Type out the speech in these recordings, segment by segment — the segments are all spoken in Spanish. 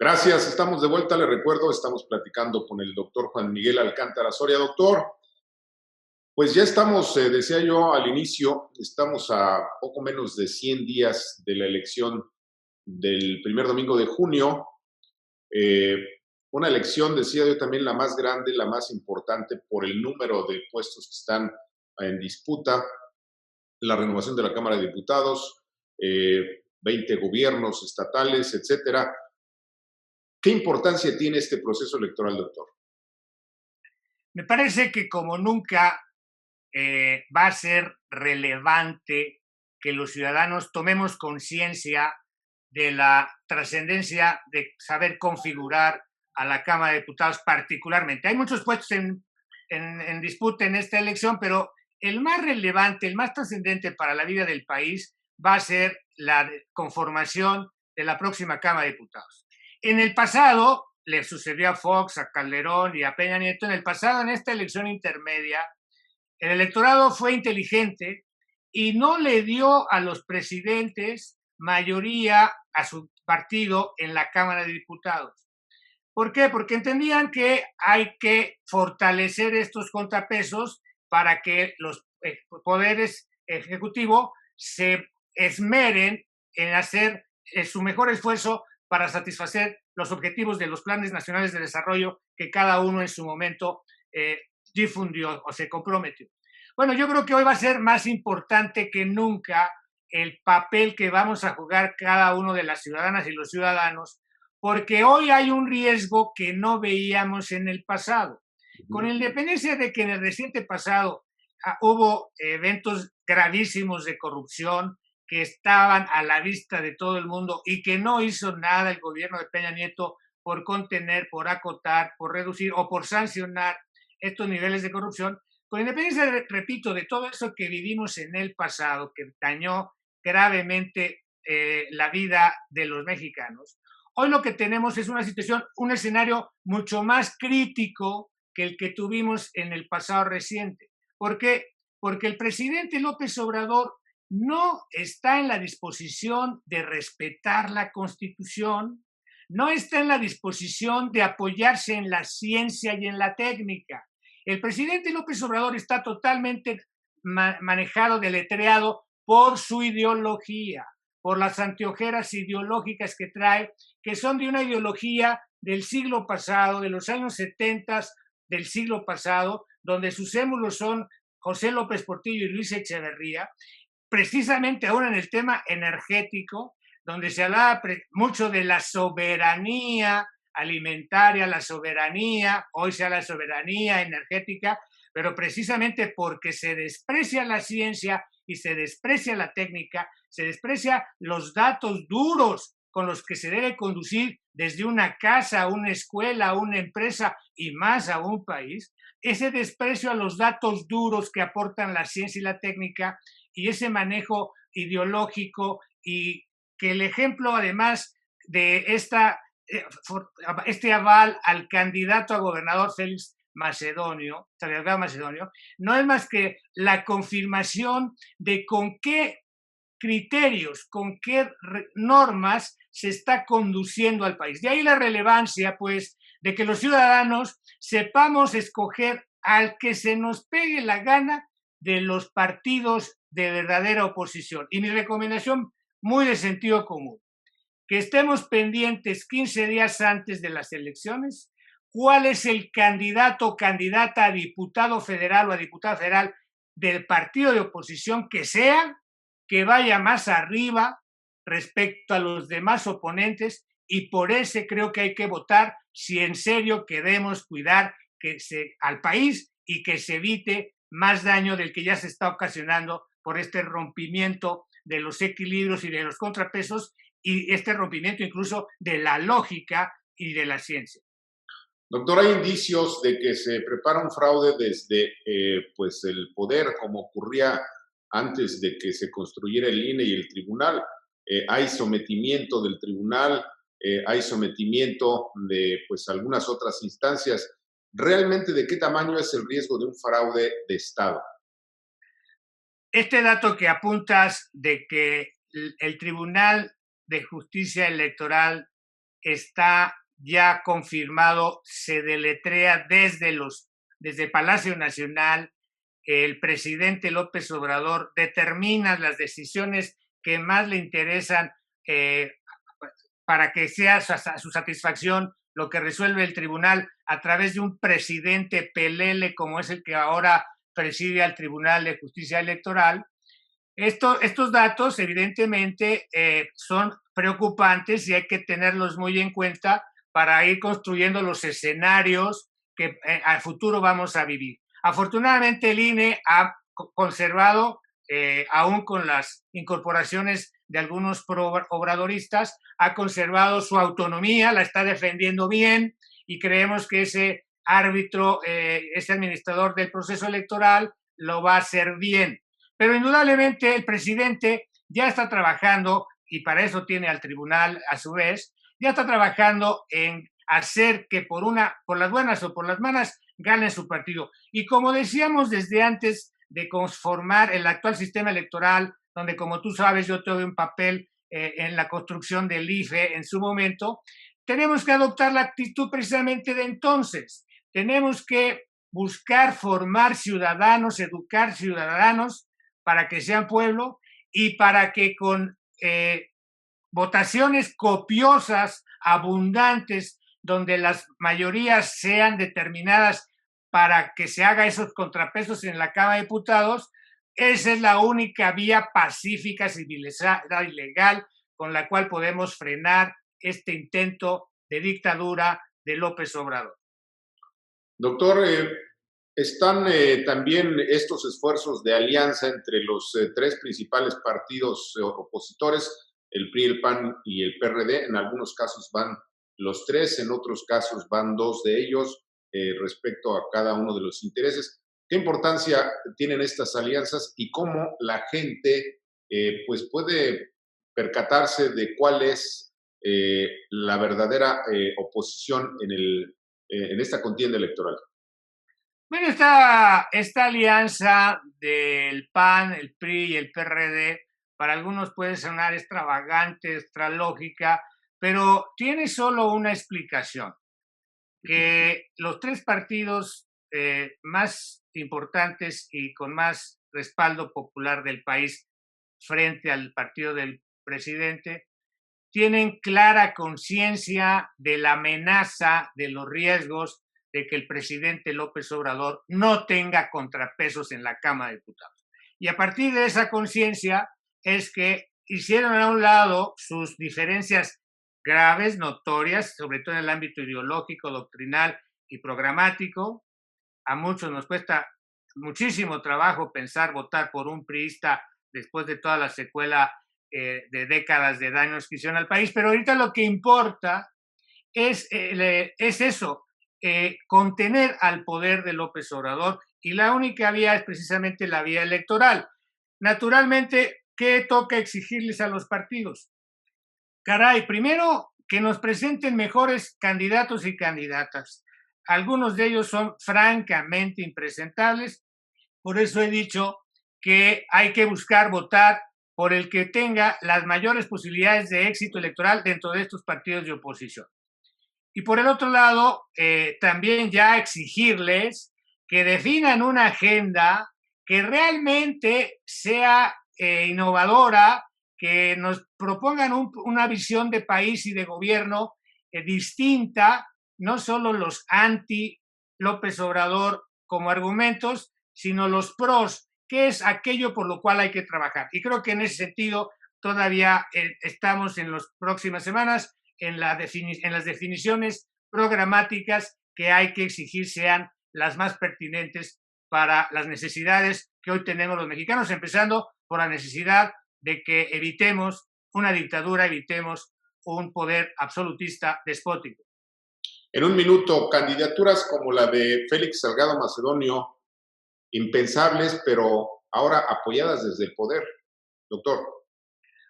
Gracias, estamos de vuelta. Le recuerdo, estamos platicando con el doctor Juan Miguel Alcántara Soria. Doctor, pues ya estamos, decía yo al inicio, estamos a poco menos de 100 días de la elección del primer domingo de junio. Eh, una elección, decía yo también, la más grande, la más importante por el número de puestos que están en disputa, la renovación de la Cámara de Diputados, 20 gobiernos estatales, etcétera. ¿Qué importancia tiene este proceso electoral, doctor? Me parece que como nunca va a ser relevante que los ciudadanos tomemos conciencia de la trascendencia de saber configurar a la Cámara de Diputados particularmente. Hay muchos puestos en disputa en esta elección, pero el más relevante, el más trascendente para la vida del país va a ser la conformación de la próxima Cámara de Diputados. En el pasado, le sucedió a Fox, a Calderón y a Peña Nieto, en el pasado, en esta elección intermedia, el electorado fue inteligente y no le dio a los presidentes mayoría a su partido en la Cámara de Diputados. ¿Por qué? Porque entendían que hay que fortalecer estos contrapesos para que los poderes ejecutivo se esmeren en hacer su mejor esfuerzo para satisfacer los objetivos de los planes nacionales de desarrollo que cada uno en su momento difundió o se comprometió. Bueno, yo creo que hoy va a ser más importante que nunca el papel que vamos a jugar cada uno de las ciudadanas y los ciudadanos, porque hoy hay un riesgo que no veíamos en el pasado. Con independencia de que en el reciente pasado hubo eventos gravísimos de corrupción que estaban a la vista de todo el mundo y que no hizo nada el gobierno de Peña Nieto por contener, por acotar, por reducir o por sancionar estos niveles de corrupción, con independencia, repito, de todo eso que vivimos en el pasado, que dañó gravemente la vida de los mexicanos, hoy lo que tenemos es una situación, un escenario mucho más crítico que el que tuvimos en el pasado reciente. ¿Por qué? Porque el presidente López Obrador no está en la disposición de respetar la Constitución, no está en la disposición de apoyarse en la ciencia y en la técnica. El presidente López Obrador está totalmente manejado, deletreado por su ideología, por las anteojeras ideológicas que trae, que son de una ideología del siglo pasado, de los años 70 del siglo pasado, donde sus émulos son José López Portillo y Luis Echeverría, precisamente ahora en el tema energético, donde se hablaba mucho de la soberanía alimentaria, la soberanía, hoy se habla de soberanía energética, pero precisamente porque se desprecia la ciencia y se desprecia la técnica, se desprecia los datos duros con los que se debe conducir desde una casa, una escuela, una empresa y más a un país, ese desprecio a los datos duros que aportan la ciencia y la técnica y ese manejo ideológico y que el ejemplo además de este aval al candidato a gobernador Félix Macedonio, no es más que la confirmación de con qué criterios, con qué normas se está conduciendo al país. De ahí la relevancia, pues, de que los ciudadanos sepamos escoger al que se nos pegue la gana de los partidos de verdadera oposición. Y mi recomendación, muy de sentido común, que estemos pendientes 15 días antes de las elecciones, cuál es el candidato o candidata a diputado federal o a diputada federal del partido de oposición que sea, que vaya más arriba respecto a los demás oponentes y por ese creo que hay que votar si en serio queremos cuidar al país y que se evite más daño del que ya se está ocasionando por este rompimiento de los equilibrios y de los contrapesos y este rompimiento incluso de la lógica y de la ciencia. Doctor, hay indicios de que se prepara un fraude desde pues el poder, como ocurría antes de que se construyera el INE y el tribunal. Hay sometimiento del tribunal, hay sometimiento de pues algunas otras instancias. ¿Realmente de qué tamaño es el riesgo de un fraude de Estado? Este dato que apuntas de que el Tribunal de Justicia Electoral está ya confirmado, se deletrea desde Palacio Nacional. El presidente López Obrador determina las decisiones que más le interesan para que sea a su satisfacción lo que resuelve el tribunal a través de un presidente pelele como es el que ahora preside al Tribunal de Justicia Electoral. Estos datos evidentemente son preocupantes y hay que tenerlos muy en cuenta para ir construyendo los escenarios que al futuro vamos a vivir. Afortunadamente el INE ha conservado, aún con las incorporaciones de algunos obradoristas, ha conservado su autonomía, la está defendiendo bien y creemos que ese árbitro, ese administrador del proceso electoral lo va a hacer bien. Pero indudablemente el presidente ya está trabajando, y para eso tiene al tribunal a su vez, ya está trabajando en hacer que por las buenas o por las malas gane su partido. Y como decíamos desde antes de conformar el actual sistema electoral, donde como tú sabes yo tuve un papel en la construcción del IFE en su momento, tenemos que adoptar la actitud precisamente de entonces. Tenemos que buscar formar ciudadanos, educar ciudadanos para que sean pueblo y para que con votaciones copiosas, abundantes, donde las mayorías sean determinadas para que se haga esos contrapesos en la Cámara de Diputados, esa es la única vía pacífica, civilizada y legal con la cual podemos frenar este intento de dictadura de López Obrador. Doctor, están también estos esfuerzos de alianza entre los tres principales partidos opositores, el PRI, el PAN y el PRD. En algunos casos van los tres, en otros casos van dos de ellos respecto a cada uno de los intereses. ¿Qué importancia tienen estas alianzas y cómo la gente pues puede percatarse de cuál es la verdadera oposición en esta contienda electoral? Bueno, esta alianza del PAN, el PRI y el PRD, para algunos puede sonar extravagante, extralógica, pero tiene solo una explicación, que los tres partidos más importantes y con más respaldo popular del país frente al partido del presidente tienen clara conciencia de la amenaza, de los riesgos de que el presidente López Obrador no tenga contrapesos en la Cámara de Diputados. Y a partir de esa conciencia es que hicieron a un lado sus diferencias graves, notorias, sobre todo en el ámbito ideológico, doctrinal y programático. A muchos nos cuesta muchísimo trabajo pensar votar por un priista después de toda la secuela de décadas de daños que hicieron al país, pero ahorita lo que importa es eso, contener al poder de López Obrador, y la única vía es precisamente la vía electoral. Naturalmente, ¿qué toca exigirles a los partidos? Caray, primero que nos presenten mejores candidatos y candidatas. Algunos de ellos son francamente impresentables, por eso he dicho que hay que buscar votar por el que tenga las mayores posibilidades de éxito electoral dentro de estos partidos de oposición. Y por el otro lado, también ya exigirles que definan una agenda que realmente sea innovadora, que nos propongan una visión de país y de gobierno distinta, no solo los anti López Obrador como argumentos, sino los pros, que es aquello por lo cual hay que trabajar. Y creo que en ese sentido todavía estamos en las próximas semanas en las definiciones programáticas que hay que exigir sean las más pertinentes para las necesidades que hoy tenemos los mexicanos, empezando por la necesidad de que evitemos una dictadura, evitemos un poder absolutista despótico. En un minuto, candidaturas como la de Félix Salgado Macedonio, impensables, pero ahora apoyadas desde el poder, doctor.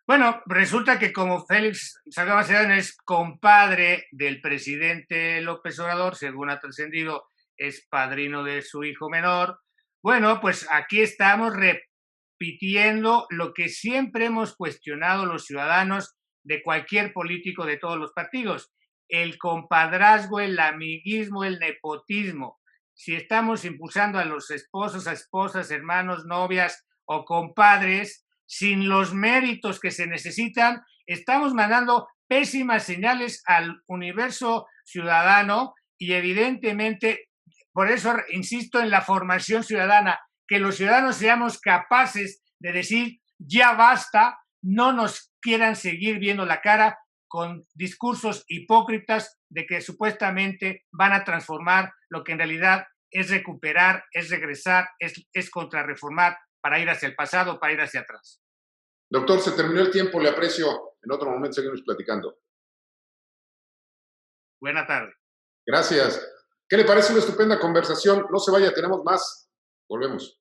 Bueno, resulta que como Félix Salgado Macedonio es compadre del presidente López Obrador, según ha trascendido, es padrino de su hijo menor, bueno, pues aquí estamos repitiendo lo que siempre hemos cuestionado los ciudadanos de cualquier político de todos los partidos. El compadrazgo, el amiguismo, el nepotismo. Si estamos impulsando a los esposos, a esposas, hermanos, novias o compadres sin los méritos que se necesitan, estamos mandando pésimas señales al universo ciudadano y evidentemente, por eso insisto en la formación ciudadana, que los ciudadanos seamos capaces de decir, ya basta, no nos quieran seguir viendo la cara con discursos hipócritas de que supuestamente van a transformar lo que en realidad es recuperar, es regresar, es contrarreformar para ir hacia el pasado, para ir hacia atrás. Doctor, se terminó el tiempo, le aprecio. En otro momento seguimos platicando. Buena tarde. Gracias. ¿Qué le parece una estupenda conversación? No se vaya, tenemos más. Volvemos.